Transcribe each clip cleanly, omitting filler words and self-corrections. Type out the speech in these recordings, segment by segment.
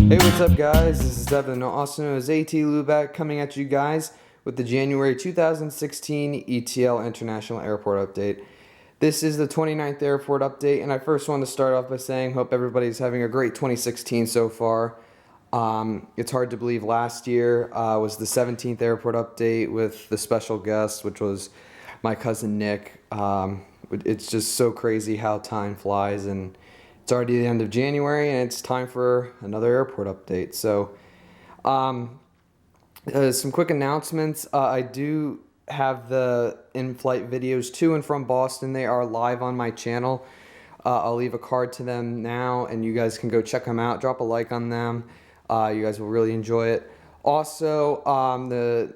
Hey, what's up, guys? This is Devin, also known as AT Luback, coming at you guys with the January 2016 ETL International Airport Update. This is the 29th airport update, and I first want to start off by saying hope everybody's having a great 2016 so far. It's hard to believe last year was the 17th airport update with the special guest, which was my cousin Nick. It's just so crazy how time flies, and it's already the end of January, and it's time for another airport update. So, some quick announcements. I do have the in-flight videos to and from Boston. They are live on my channel. I'll leave a card to them now, and you guys can go check them out. Drop a like on them. You guys will really enjoy it. Also, the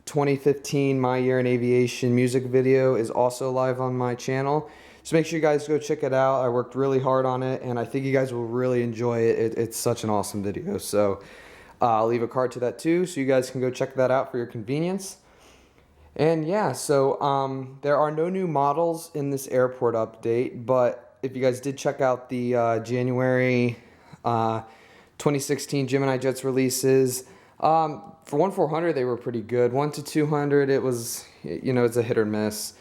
2015 My Year in Aviation music video is also live on my channel. So make sure you guys go check it out. I worked really hard on it, and I think you guys will really enjoy it. It's such an awesome video. So I'll leave a card to that too, so you guys can go check that out for your convenience. And yeah, so there are no new models in this airport update, but if you guys did check out the January 2016 Gemini Jets releases, for 1-400 they were pretty good. 1-200 it was, it's a hit or miss.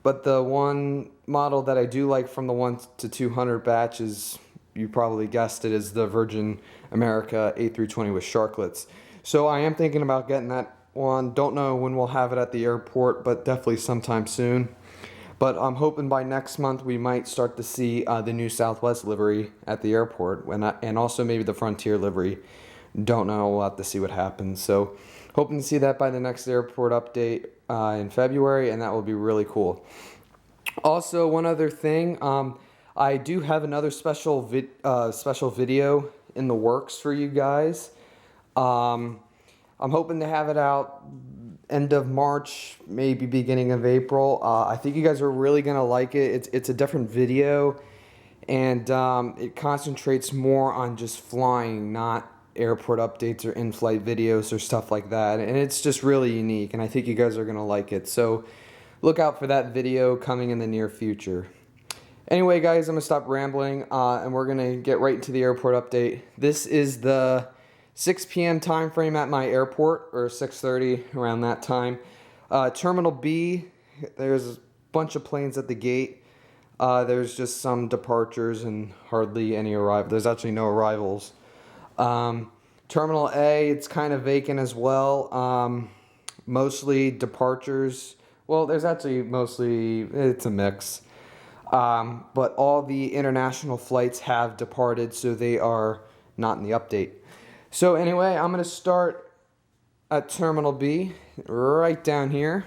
But the one model that I do like from the 1-200 batch is, you probably guessed it, is the Virgin America A320 with sharklets. So I am thinking about getting that one. Don't know when we'll have it at the airport, but definitely sometime soon. But I'm hoping by next month we might start to see the new Southwest livery at the airport, and also maybe the Frontier livery. Don't know. We'll have to see what happens. So hoping to see that by the next airport update in February, and that will be really cool. Also, one other thing, I do have another special video in the works for you guys. I'm hoping to have it out end of March, maybe beginning of April. I think you guys are really gonna like it. It's a different video, and it concentrates more on just flying, not airport updates or in-flight videos or stuff like that, and it's just really unique, and I think you guys are gonna like it. So look out for that video coming in the near future. Anyway, guys, I'm gonna stop rambling, and we're gonna get right into the airport update. This is the 6 p.m. time frame at my airport, or 6:30, around that time. Terminal B, there's a bunch of planes at the gate. There's just some departures and hardly any arrivals. There's actually no arrivals. Terminal A, it's kind of vacant as well. Mostly departures. Well, there's actually it's a mix. But all the international flights have departed, so they are not in the update. So anyway, I'm going to start at Terminal B, right down here.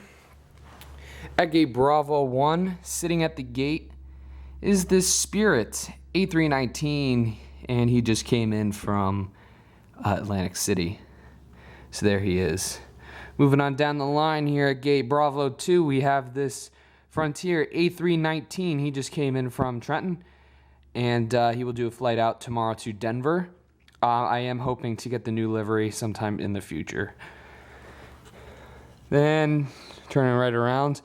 At gate Bravo 1, sitting at the gate, is this Spirit A319, and he just came in from Atlantic City. So there he is. Moving on down the line here at gate Bravo 2, we have this Frontier A319. He just came in from Trenton, and he will do a flight out tomorrow to Denver. I am hoping to get the new livery sometime in the future. Then, turning right around,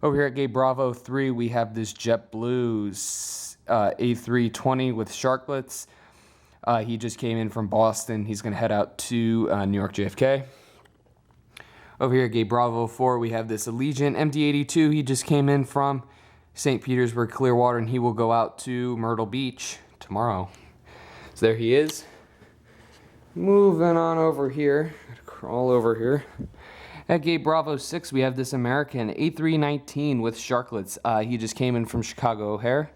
over here at gate Bravo 3, we have this JetBlue's A320 with sharklets. He just came in from Boston. He's going to head out to New York JFK. Over here at gate Bravo 4, we have this Allegiant MD-82. He just came in from St. Petersburg, Clearwater, and he will go out to Myrtle Beach tomorrow. So there he is. Moving on over here, crawl over here. At gate Bravo 6, we have this American A319 with sharklets. He just came in from Chicago O'Hare.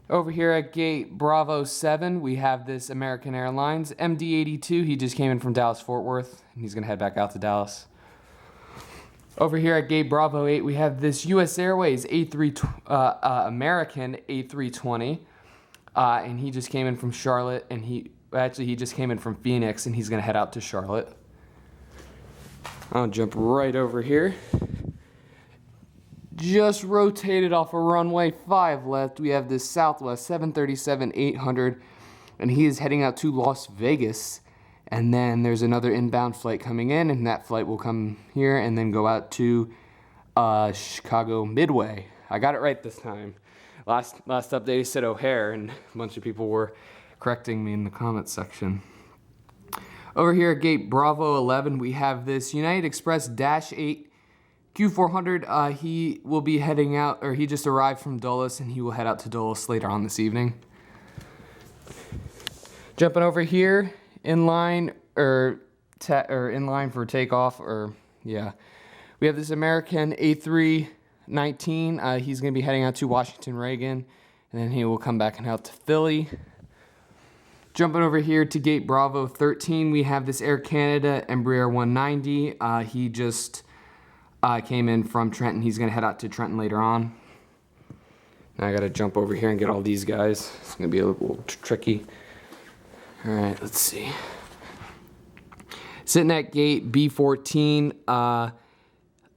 Over here at gate Bravo 7, we have this American Airlines MD-82. He just came in from Dallas-Fort Worth, and he's going to head back out to Dallas. Over here at gate Bravo 8, we have this U.S. Airways American A320, and he just came in from Charlotte, and he just came in from Phoenix, and he's going to head out to Charlotte. I'll jump right over here. Just rotated off of runway 5 left. We have this Southwest 737-800, and he is heading out to Las Vegas. And then there's another inbound flight coming in, and that flight will come here and then go out to Chicago Midway. I got it right this time. Last update I said O'Hare, and a bunch of people were correcting me in the comments section. Over here at gate Bravo 11, we have this United Express Dash 8 Q400. He will be heading out, or he just arrived from Dulles, and he will head out to Dulles later on this evening. Jumping over here, in line for takeoff, we have this American A319. He's going to be heading out to Washington Reagan, and then he will come back and out to Philly. Jumping over here to gate Bravo 13, we have this Air Canada Embraer 190. He just came in from Trenton. He's going to head out to Trenton later on. Now I got to jump over here and get all these guys. It's going to be a little tricky. All right, let's see. Sitting at gate B14,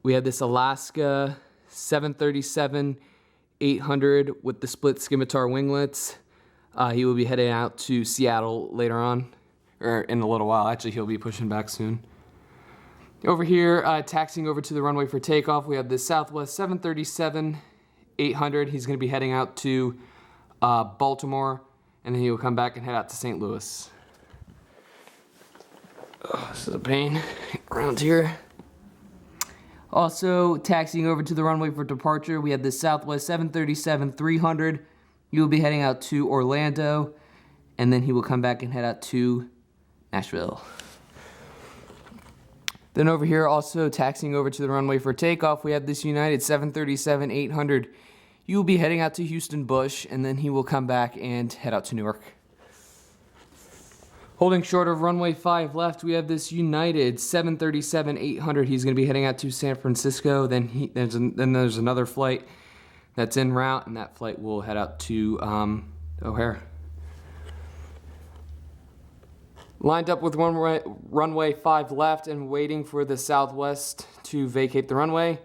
we have this Alaska 737-800 with the split scimitar winglets. He will be heading out to Seattle later on, or in a little while. Actually, he'll be pushing back soon. Over here, taxiing over to the runway for takeoff, we have the Southwest 737-800. He's going to be heading out to Baltimore, and then he will come back and head out to St. Louis. Oh, this is a pain around here. Also, taxiing over to the runway for departure, we have the Southwest 737-300. He will be heading out to Orlando, and then he will come back and head out to Nashville. Then over here, also taxiing over to the runway for takeoff, we have this United 737-800. He will be heading out to Houston Bush, and then he will come back and head out to Newark. Holding short of runway 5 left, we have this United 737-800. He's going to be heading out to San Francisco. Then there's another flight that's en route, and that flight will head out to O'Hare. Lined up with runway 5 left and waiting for the Southwest to vacate the runway,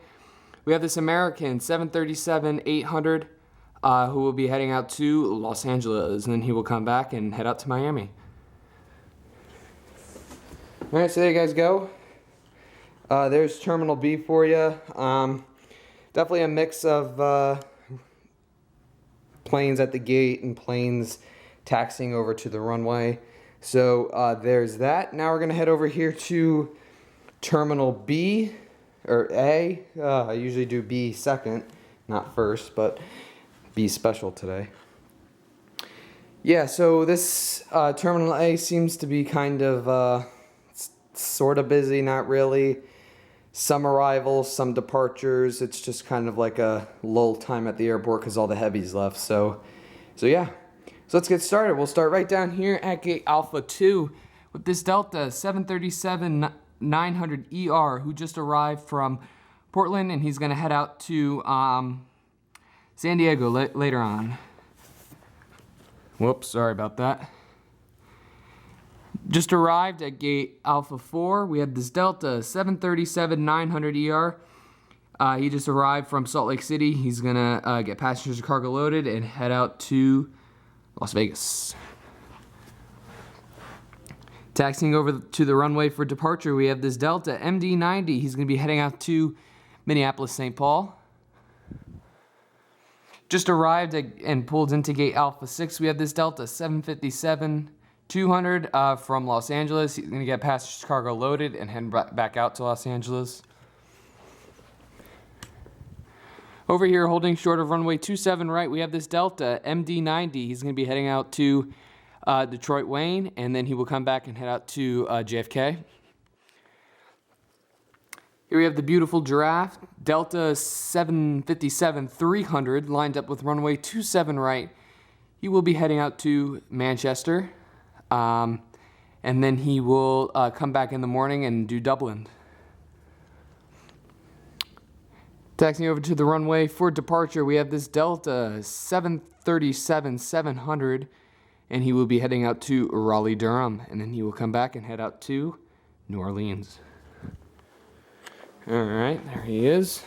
we have this American 737-800 who will be heading out to Los Angeles, and then he will come back and head out to Miami. All right, so there you guys go. There's Terminal B for you. Definitely a mix of planes at the gate and planes taxiing over to the runway. So there's that. Now we're going to head over here to Terminal B, or A. I usually do B second, not first, but B special today. Yeah, so this Terminal A seems to be kind of sort of busy, not really. Some arrivals, some departures. It's just kind of like a lull time at the airport because all the heavies left. So yeah. So let's get started. We'll start right down here at gate Alpha 2 with this Delta 737-900ER who just arrived from Portland, and he's going to head out to San Diego later on. Whoops, sorry about that. Just arrived at gate Alpha 4. We have this Delta 737-900ER. He just arrived from Salt Lake City. He's going to get passengers and cargo loaded and head out to Las Vegas. Taxiing over to the runway for departure, we have this Delta MD-90. He's going to be heading out to Minneapolis-St. Paul. Just arrived and pulled into gate Alpha 6. We have this Delta 757-200 from Los Angeles. He's going to get passengers cargo loaded and head back out to Los Angeles. Over here, holding short of runway 27 right, we have this Delta MD-90. He's going to be heading out to Detroit Wayne, and then he will come back and head out to JFK. Here we have the beautiful Giraffe, Delta 757-300, lined up with runway 27 right. He will be heading out to Manchester, and then he will come back in the morning and do Dublin. Taxiing over to the runway for departure, we have this Delta 737-700, and he will be heading out to Raleigh-Durham, and then he will come back and head out to New Orleans. All right, there he is.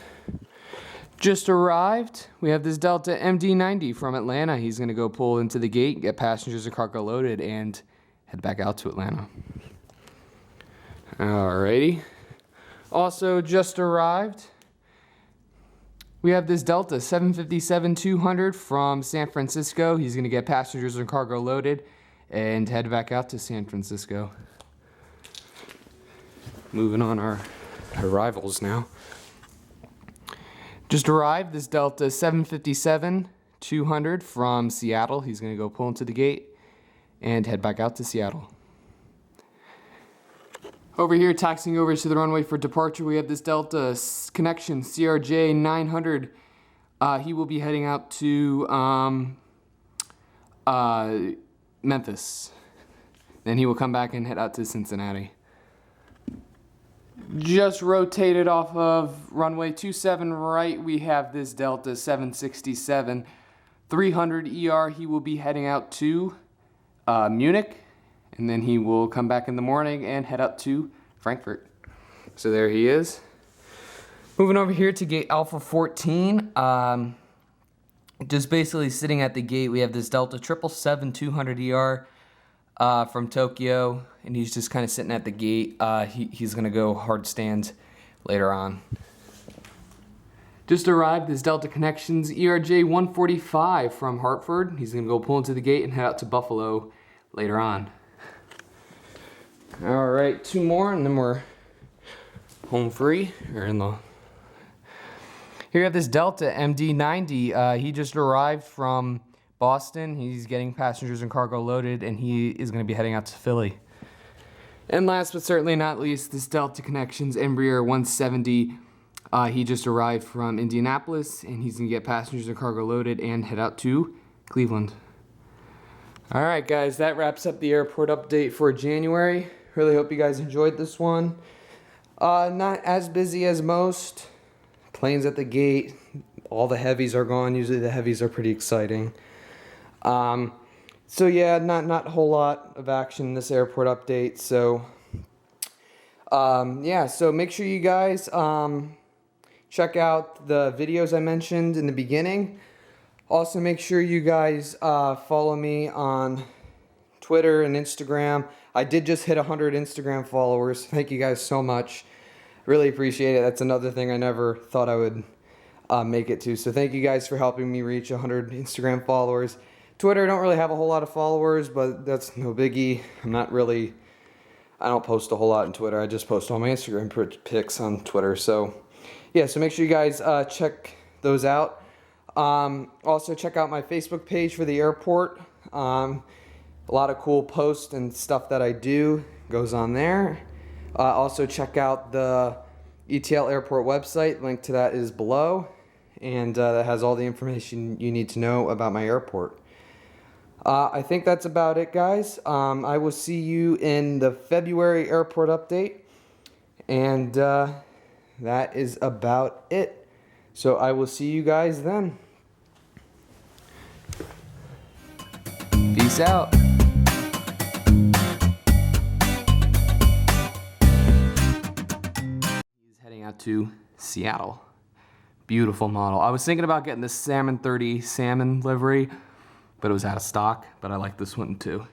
Just arrived. We have this Delta MD-90 from Atlanta. He's going to go pull into the gate, get passengers and cargo loaded, and head back out to Atlanta. Alrighty. Also just arrived, we have this Delta 757-200 from San Francisco. He's going to get passengers and cargo loaded and head back out to San Francisco. Moving on our arrivals now. Just arrived this Delta 757-200 from Seattle. He's going to go pull into the gate and head back out to Seattle. Over here, taxiing over to the runway for departure, we have this Delta Connection CRJ 900. He will be heading out to Memphis. Then he will come back and head out to Cincinnati. Just rotated off of runway 27 right, we have this Delta 767-300 ER. He will be heading out to Munich, and then he will come back in the morning and head up to Frankfurt. So there he is. Moving over here to gate Alpha 14. Just basically sitting at the gate, we have this Delta 777-200 ER from Tokyo, and he's just kind of sitting at the gate. He's going to go hard stand later on. Just arrived this Delta Connections ERJ 145 from Hartford. He's going to go pull into the gate and head out to Buffalo later on. All right, 2 more, and then we're home free. Here you have this Delta MD-90. He just arrived from Boston. He's getting passengers and cargo loaded, and he is going to be heading out to Philly. And last but certainly not least, this Delta Connections Embraer 170. He just arrived from Indianapolis, and he's going to get passengers and cargo loaded and head out to Cleveland. All right, guys, that wraps up the airport update for January. Really hope you guys enjoyed this one. Not as busy as most. Planes at the gate. All the heavies are gone. Usually the heavies are pretty exciting. So yeah, not a whole lot of action in this airport update. So yeah, so make sure you guys check out the videos I mentioned in the beginning. Also, make sure you guys follow me on Twitter and Instagram. I did just hit 100 Instagram followers. Thank you guys so much. Really appreciate it. That's another thing I never thought I would make it to. So thank you guys for helping me reach 100 Instagram followers. Twitter, I don't really have a whole lot of followers, but that's no biggie. I don't post a whole lot on Twitter. I just post all my Instagram pics on Twitter. So yeah, so make sure you guys check those out. Also check out my Facebook page for the airport. A lot of cool posts and stuff that I do goes on there. Also check out the ETL airport website. Link to that is below. And that has all the information you need to know about my airport. I think that's about it, guys. I will see you in the February airport update. And that is about it. So I will see you guys then. Peace out. He's heading out to Seattle. Beautiful model. I was thinking about getting the Salmon 30 salmon livery, but it was out of stock. But I like this one too.